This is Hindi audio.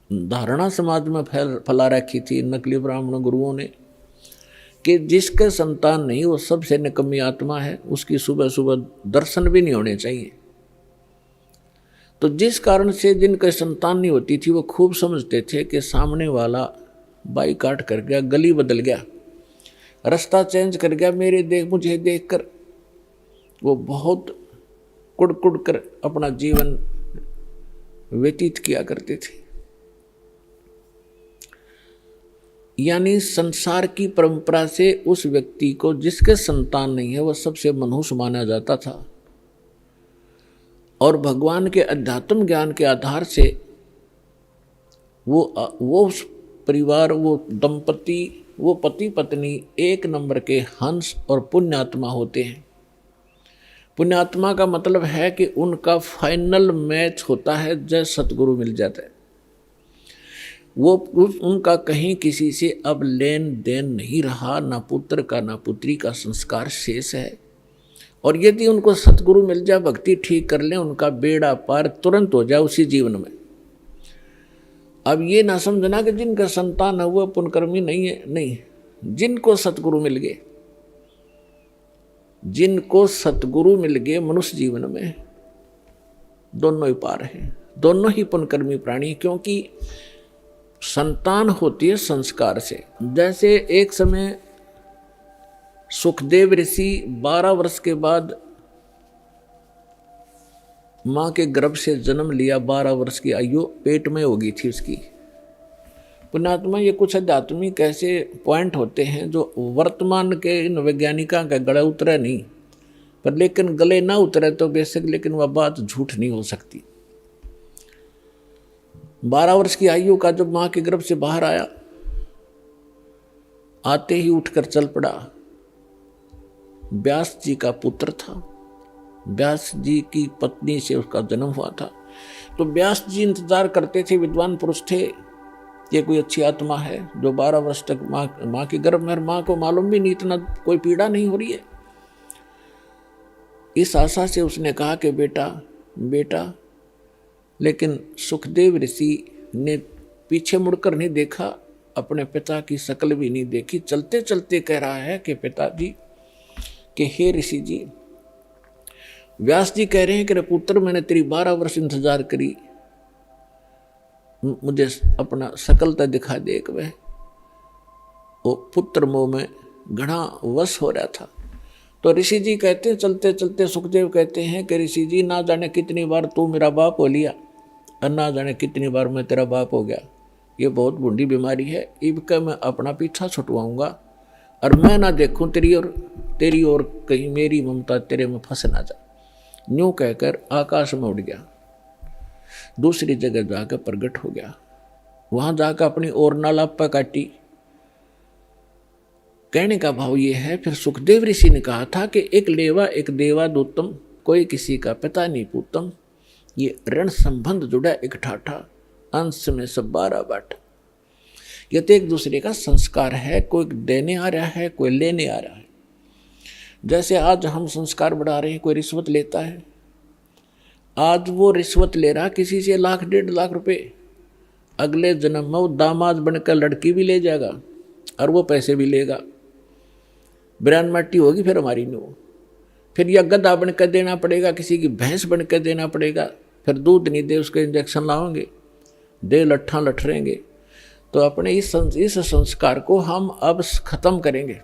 धारणा समाज में फैला रखी थी नकली ब्राह्मण गुरुओं ने कि जिसके संतान नहीं वो सबसे निकम्मी आत्मा है, उसकी सुबह सुबह दर्शन भी नहीं होने चाहिए। तो जिस कारण से जिनके संतान नहीं होती थी वो खूब समझते थे कि सामने वाला बाई काट कर गया, गली बदल गया, रास्ता चेंज कर गया, मुझे देखकर वो बहुत कुड़ कर अपना जीवन व्यतीत किया करते थे। यानी संसार की परंपरा से उस व्यक्ति को जिसके संतान नहीं है वह सबसे मनहूस माना जाता था, और भगवान के अध्यात्म ज्ञान के आधार से वो परिवार, वो दंपति, वो पति पत्नी एक नंबर के हंस और पुण्यात्मा होते हैं। पुण्यात्मा का मतलब है कि उनका फाइनल मैच होता है जब सतगुरु मिल जाता है। वो उनका कहीं किसी से अब लेन देन नहीं रहा, ना पुत्र का ना पुत्री का संस्कार शेष है। और यदि उनको सतगुरु मिल जाए, भक्ति ठीक कर लें, उनका बेड़ा पार तुरंत हो जाए उसी जीवन में। अब ये ना समझना कि जिनका संतान है वो पुण्यकर्मी नहीं है, नहीं। जिनको सतगुरु मिल गए, जिनको सतगुरु मिल गए मनुष्य जीवन में, दोनों ही पार हैं, दोनों ही पुण्यकर्मी प्राणी। क्योंकि संतान होती है संस्कार से। जैसे एक समय सुखदेव ऋषि 12 वर्ष के बाद मां के गर्भ से जन्म लिया, 12 वर्ष की आयु पेट में हो गई थी उसकी। पुण्यात्मा, ये कुछ आध्यात्मिक ऐसे पॉइंट होते हैं जो वर्तमान के इन वैज्ञानिकों का गला उतरे नहीं, पर लेकिन गले ना उतरे तो बेशक, लेकिन वह बात झूठ नहीं हो सकती। 12 वर्ष की आयु का जब मां के गर्भ से बाहर आया, आते ही उठकर चल पड़ा। व्यास जी का पुत्र था, व्यास जी की पत्नी से उसका जन्म हुआ था। तो व्यास जी इंतजार करते थे, विद्वान पुरुष थे, ये कोई अच्छी आत्मा है जो 12 वर्ष तक माँ के गर्भ में, माँ को मालूम भी नहीं, इतना कोई पीड़ा नहीं हो रही है। इस आशा से उसने कहा कि बेटा। लेकिन सुखदेव ऋषि ने पीछे मुड़कर नहीं देखा, अपने पिता की शक्ल भी नहीं देखी। चलते चलते कह रहा है कि पिताजी, कि हे ऋषि जी, व्यास जी कह रहे हैं कि पुत्र, मैंने तेरी 12 वर्ष इंतजार करी, मुझे अपना शकलता दिखा दे। एक वह वो पुत्र मोह में घना वश हो रहा था। तो ऋषि जी कहते हैं, चलते चलते सुखदेव कहते हैं कि ऋषि जी, ना जाने कितनी बार तू मेरा बाप हो लिया और ना जाने कितनी बार मैं तेरा बाप हो गया। ये बहुत बूढ़ी बीमारी है, इबका मैं अपना पीछा छुटवाऊंगा और मैं ना देखूं तेरी और कहीं मेरी ममता तेरे में फंस ना जा। यूं कहकर आकाश में उड़ गया, दूसरी जगह जाकर प्रकट हो गया। वहां जाकर अपनी और नालापा काटी। कहने का भाव ये है, फिर सुखदेव ऋषि ने कहा था कि एक लेवा एक देवा दूतम, कोई किसी का पिता नहीं पूतम। ये ऋण संबंध जुड़ा एक ठाठा, अंश में सब 12 बाट। ये तो एक दूसरे का संस्कार है, कोई देने आ रहा है, कोई लेने आ रहा है। जैसे आज हम संस्कार बढ़ा रहे हैं, कोई रिश्वत लेता है, आज वो रिश्वत ले रहा किसी से 1 लाख 1.5 लाख रुपए, अगले जन्म में वो दामाद बनकर लड़की भी ले जाएगा और वो पैसे भी लेगा। बिरान माटी होगी फिर हमारी नो, फिर या गधा बनकर देना पड़ेगा, किसी की भैंस बनकर देना पड़ेगा, फिर दूध नहीं दे उसके इंजेक्शन लाओगे, दे लट्ठा लठरेंगे। तो अपने इस संस्कार को हम अब खत्म करेंगे।